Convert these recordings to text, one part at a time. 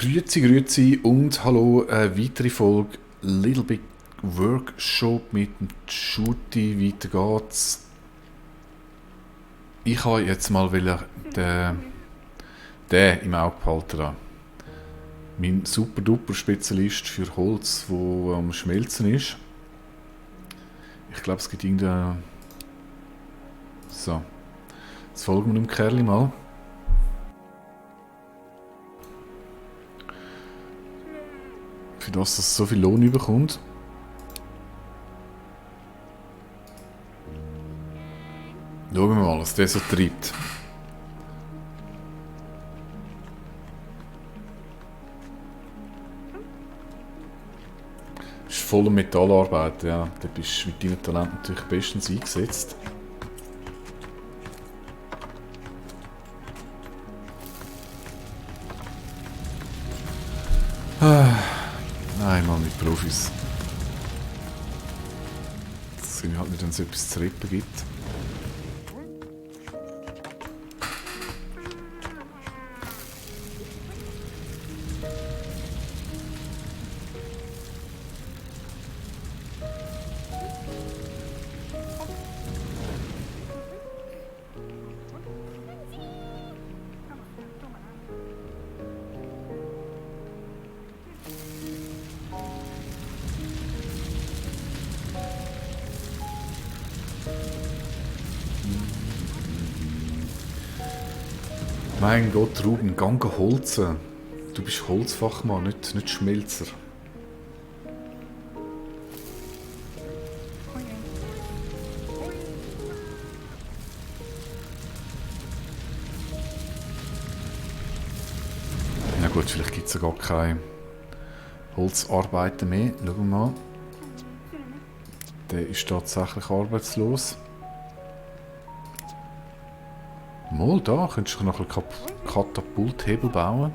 Grüezi, grüezi und hallo, eine weitere Folge Little Big Workshop mit dem Shooty. Weiter geht's. Ich habe jetzt mal den im Auge behalten. Mein super duper Spezialist für Holz, wo am Schmelzen ist. Ich glaube, es gibt irgendeine. So. Jetzt folgen wir dem Kerl mal. Für das es so viel Lohn bekommt. Schauen wir mal, was der so treibt. Das ist voller Metallarbeit, ja. Da bist du mit deinem Talent natürlich bestens eingesetzt. Einmal mit Profis. Das sind halt nicht, wenn es etwas zu retten gibt. Mein Gott, Ruben, gang holzen. Du bist Holzfachmann, nicht Schmelzer. Na gut, vielleicht gibt es ja gar keine Holzarbeiten mehr. Schauen wir mal. Der ist tatsächlich arbeitslos. Mal da, könntest du noch ein Katapulthebel bauen.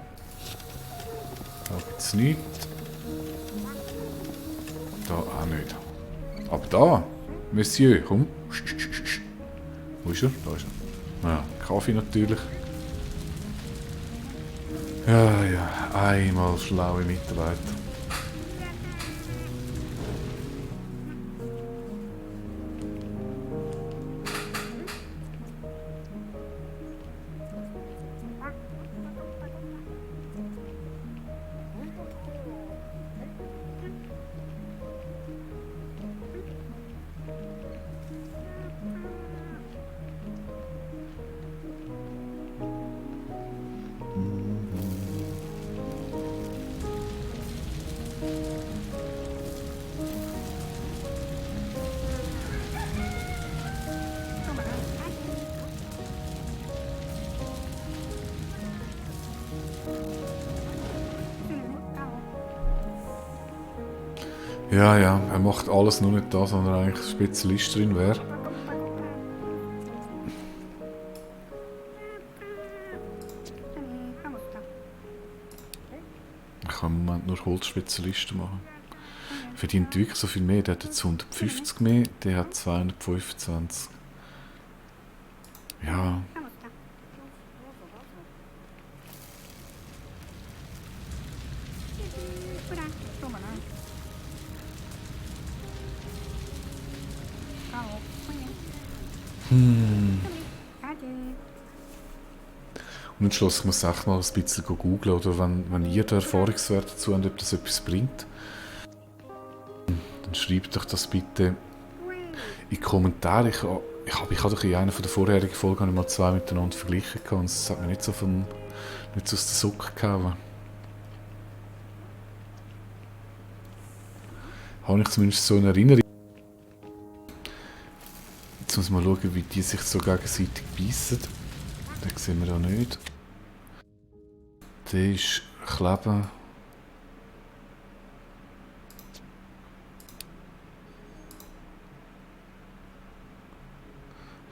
Da gibt es nichts. Da auch nicht. Aber da, Monsieur, komm. Wo ist er? Da ist er. Ja, Kaffee natürlich. Ja, einmal schlaue Mitarbeiter. Ja, er macht alles nur nicht das, sondern eigentlich Spezialist drin wäre. Ich kann im Moment nur Holzspezialisten machen. Verdient wirklich so viel mehr. Der hat jetzt 150 mehr, der hat 225. Ja. Und am Schluss muss ich echt mal ein bisschen googeln, oder wenn ihr da Erfahrungswerte dazu habt, ob das etwas bringt, dann schreibt euch das bitte in die Kommentare. Ich habe doch in einer der vorherigen Folgen mal zwei miteinander verglichen und es hat mir nicht so aus den Socken gehauen. Habe ich zumindest so in Erinnerung. Jetzt muss man schauen, wie die sich so gegenseitig beißen. Den sehen wir da nicht. Der ist Kleben.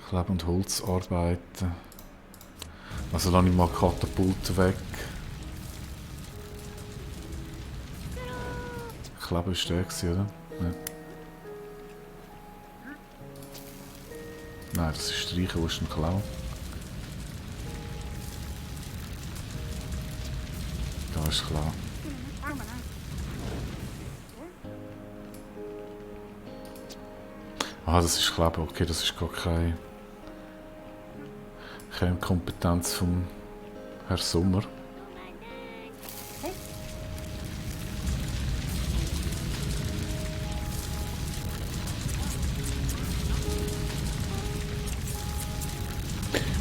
Kleben und Holzarbeiten. Also lasse ich mal Katapulte weg. Kleben ist der gewesen, oder? Ja. Nein, das ist Streichen, wo ist ein Klau? Da ist klar. Ah, das ist Kleben. Okay, das ist gar keine Kernkompetenz vom Herr Sommer.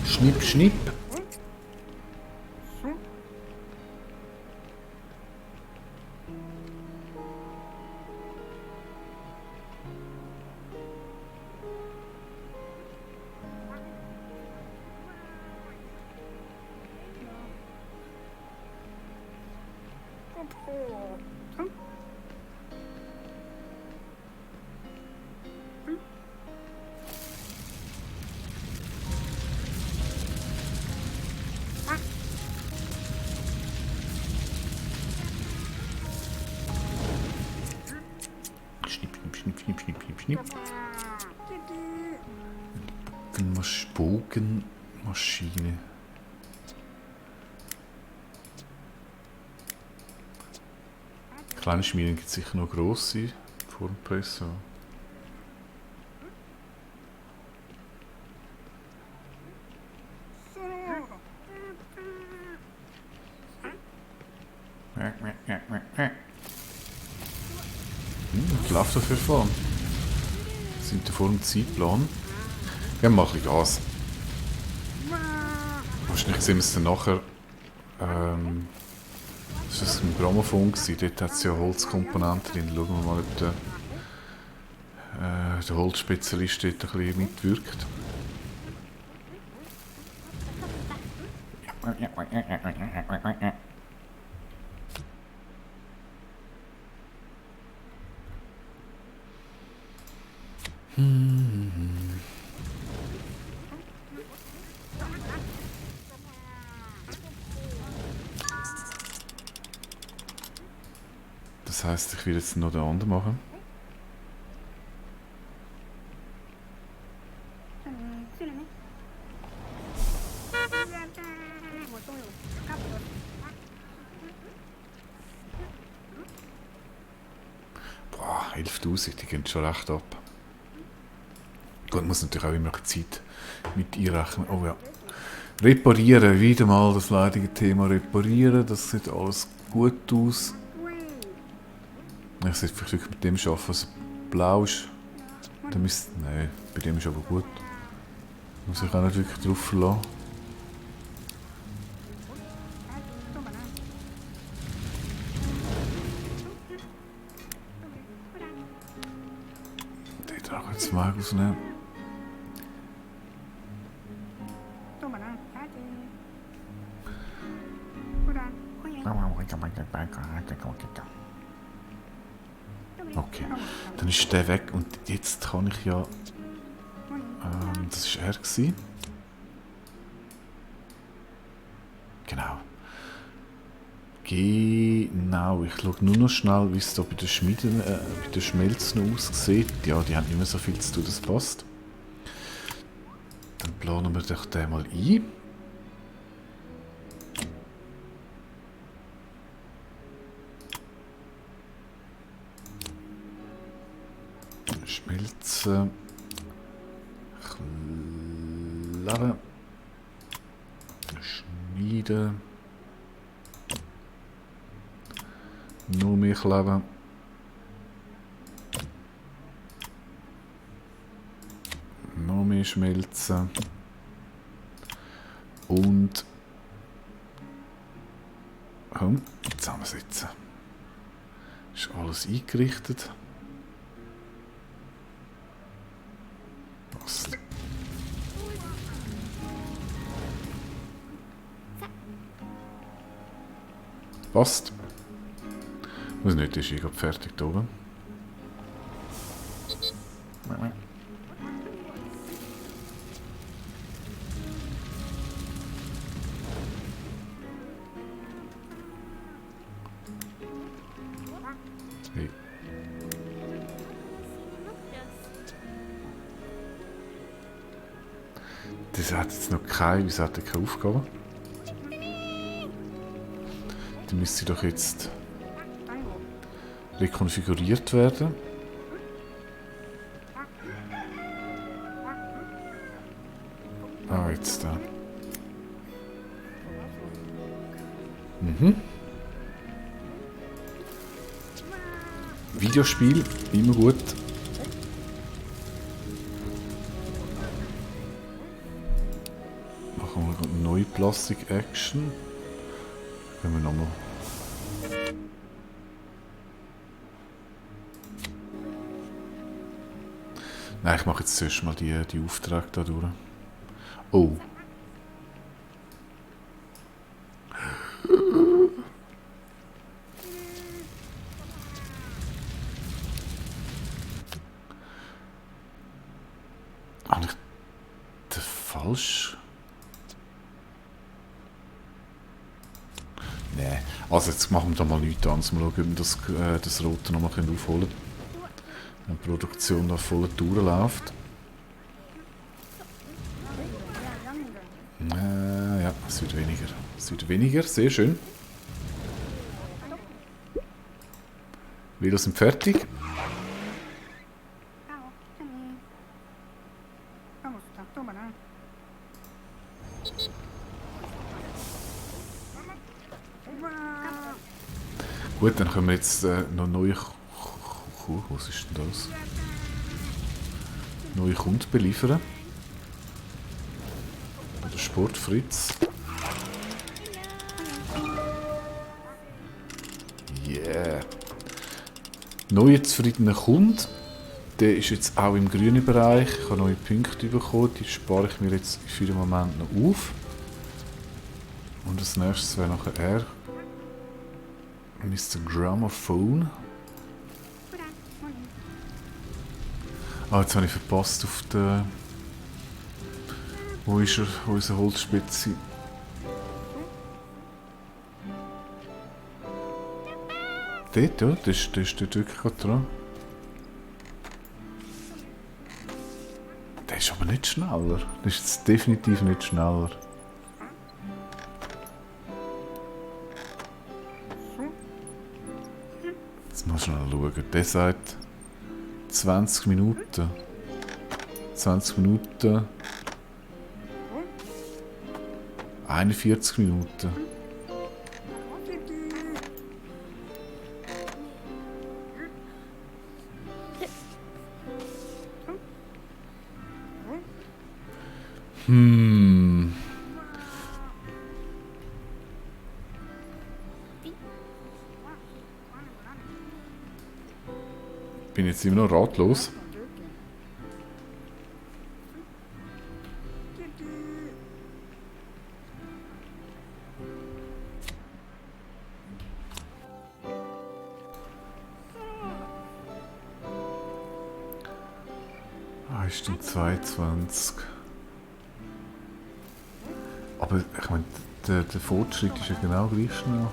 Schnipp, schnipp. Schnipp, schnipp, schnipp, schnipp, schnipp, schnipp, schnipp. Bogenmaschine. Kleine Schmieden gibt es sicher noch grosse Formpresse. Was läuft da für Form? Sind wir vor dem Zeitplan? Gehen wir mal ein bisschen Gas. Wahrscheinlich sehen wir es dann nachher. Das war ein Grammophon, dort hat es ja Holzkomponenten drin. Schauen wir mal, ob der Holzspezialist dort ein bisschen mitwirkt. Das heisst, ich will jetzt noch den anderen machen. Boah, 11'000, die gehen schon recht ab. Gut, muss natürlich auch immer Zeit mit einrechnen. Oh ja. Reparieren, wieder mal das leidige Thema Reparieren. Das sieht alles gut aus. Ich sollte vielleicht wirklich mit dem arbeiten, was blau ist. Nein, bei dem ist aber gut. Muss ich auch nicht wirklich drauf verlassen. Den darf ich jetzt mal rausnehmen. Okay, dann ist der weg und jetzt kann ich ja... das war er gewesen. Genau. Genau, ich schaue nur noch schnell, wie es da bei den Schmieden, bei den Schmelzen aussieht. Ja, die haben nicht mehr so viel zu tun, das passt. Dann planen wir doch den mal ein. Schmelzen. Kleben. Schneiden. Noch mehr kleben. Noch mehr schmelzen. Und zusammensetzen. Ist alles eingerichtet. Passt. Passt. Muss nicht, ist gerade fertig da oben. Hey. Das hat jetzt noch keine Aufgabe. Dann müsste sie doch jetzt rekonfiguriert werden. Ah, jetzt da. Mhm. Videospiel, immer gut. Machen wir eine neue Plastik-Action. Können wir nochmal. Nein, ich mache jetzt zuerst mal die Aufträge da durch. Oh. Habe ich den falsch? Nein. Also jetzt machen wir da mal nichts an. Mal schauen, ob wir das Rote nochmal aufholen können. Wenn die Produktion da voll durchläuft. Ja, es wird weniger. Es wird weniger, sehr schön. Videos sind fertig. Gut, dann können wir jetzt noch neue... Was ist denn das? Neue Kunden beliefern. Der Sportfritz. Yeah. Neuer zufriedener Kunde. Der ist jetzt auch im grünen Bereich. Ich habe neue Punkte bekommen. Die spare ich mir jetzt für den Moment noch auf. Und als nächstes wäre nachher er. Mr. Gramophone. Ah, jetzt habe ich verpasst auf den... Wo ist er? Wo ist eine Holzspitze? Dort, ja? Der ist dort wirklich gerade dran. Der ist aber nicht schneller. Der ist jetzt definitiv nicht schneller. Jetzt mal schnell schauen. Der sagt 20 Minuten. 20 Minuten. 41 Minuten. Bin jetzt immer noch ratlos. Ah, ist schon 22. Aber ich meine, der Fortschritt ist ja genau gleich schnell.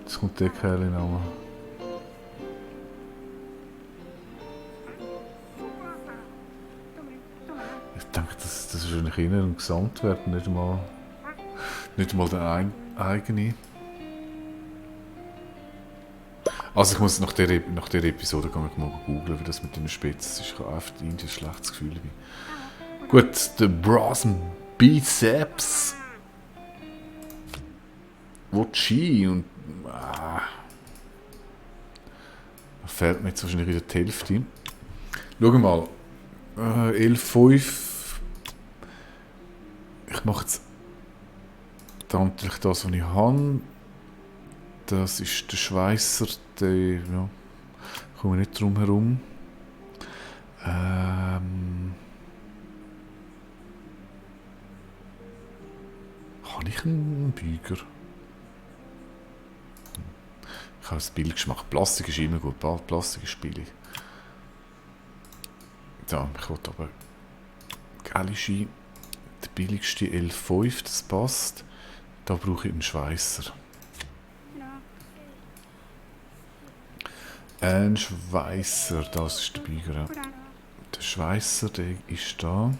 Jetzt kommt der Kerl noch. Ich denke, das ist eigentlich eher ein Gesamtwert, nicht mal der eigene. Also ich muss nach der Episode mal googlen, wie das mit den Spitzen ist. Ich habe oft ein schlechtes Gefühl dabei. Gut, der Brazen Biceps. Wochi und... da fehlt mir jetzt wahrscheinlich wieder die Hälfte. Schau mal. 11,5. Ich mache jetzt natürlich das, was ich habe. Das ist der Schweisser, der, ja, komme nicht drum herum. Habe ich einen Büger? Ich habe ein Bild gemacht. Plastik ist immer gut, Plastik ist billig. Ja, ich wollte aber geile Ski. Der billigste 11,5, das passt. Da brauche ich einen Schweisser. Ein Schweisser, das ist der Beiger. Der Schweisser, der ist da.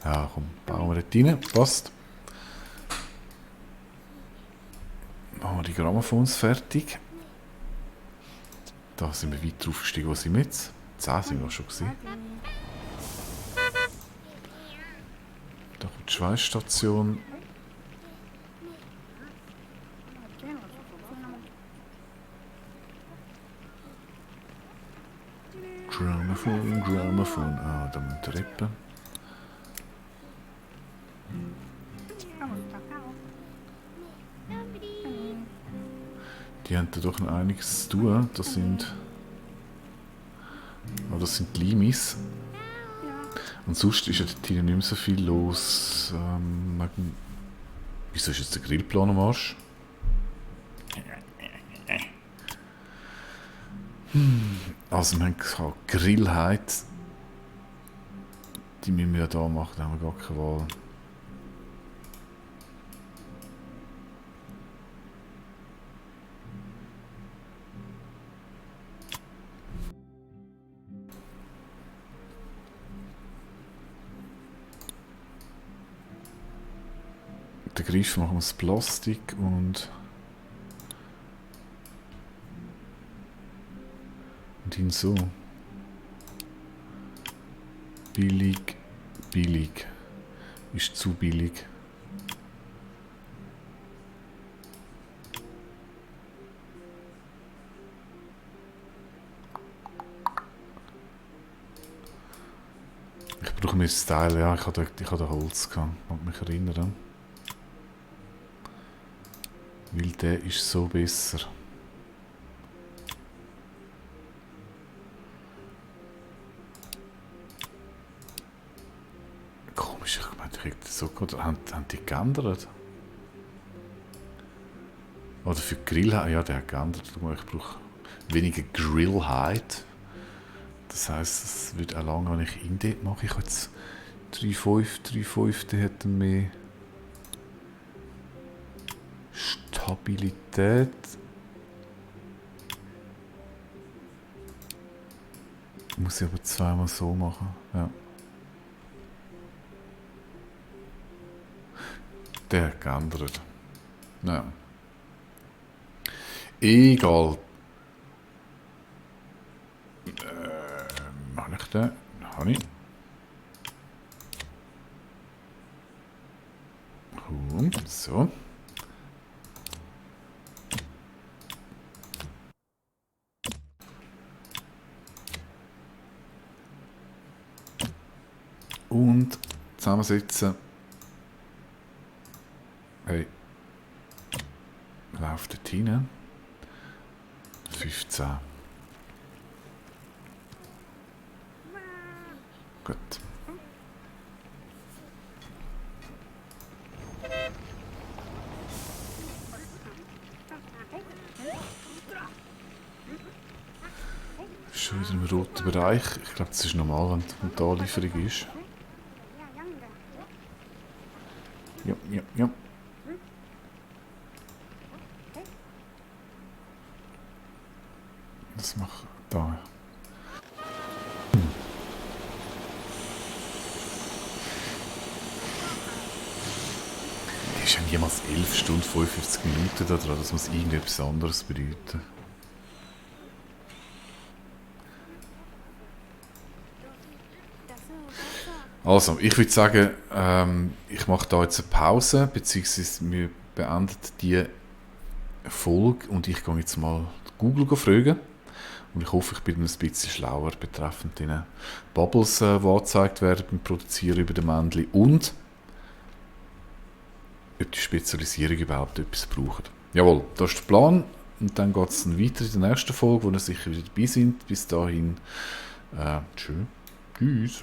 Ja, komm, bauen wir dort rein. Passt. Machen wir die Grammophons fertig. Da sind wir weiter aufgestiegen, wo sind wir jetzt? 10 sind wir schon gewesen. Da kommt die Schweißstation. Grammophon, Grammophon. Ah, da müssen wir Treppen. Die haben da doch noch einiges zu tun. Das sind die Limis. Und sonst ist ja dort nicht mehr so viel los. Wieso ist jetzt der Grillplan am Arsch? Also wir haben Grillheit. Die müssen wir ja da machen, da haben wir gar keine Wahl. Den Griff machen wir aus Plastik und ihn so. Billig, billig. Ist zu billig. Ich brauche mehr Style, ja, ich hatte Holz gehabt, mag mich erinnern. Weil der ist so besser. Komisch, ich meine, ich hätte so gut. Haben die geändert? Oder für Grill, ja, der hat geändert. Ich brauche weniger Grillheit. Das heisst, es wird auch lange, wenn ich ihn dort mache. Ich habe jetzt 3,5, der hat mehr Stabilität. Muss ich aber zweimal so machen. Ja. Der hat geändert. Ja. Egal. Habe ich den? Habe ich. So. Und zusammensetzen. Hey. Läuft dort hinein. 15. Gut. Schon wieder im roten Bereich. Ich glaube, das ist normal, wenn die Anlieferung ist. Ja, ja, ja. Das macht da. Die ist ja jemals 11 Stunden 45 Minuten da dran. Das muss irgendetwas anderes bedeuten. Also, ich würde sagen, ich mache da jetzt eine Pause, beziehungsweise wir beenden die Folge und ich gehe jetzt mal Google fragen. Und ich hoffe, ich bin ein bisschen schlauer betreffend den Bubbles, die angezeigt werden beim Produzieren über den Männchen und ob die Spezialisierung überhaupt etwas braucht. Jawohl, das ist der Plan. Und dann geht es weiter in der nächsten Folge, wo ihr sicher wieder dabei sind. Bis dahin, tschüss.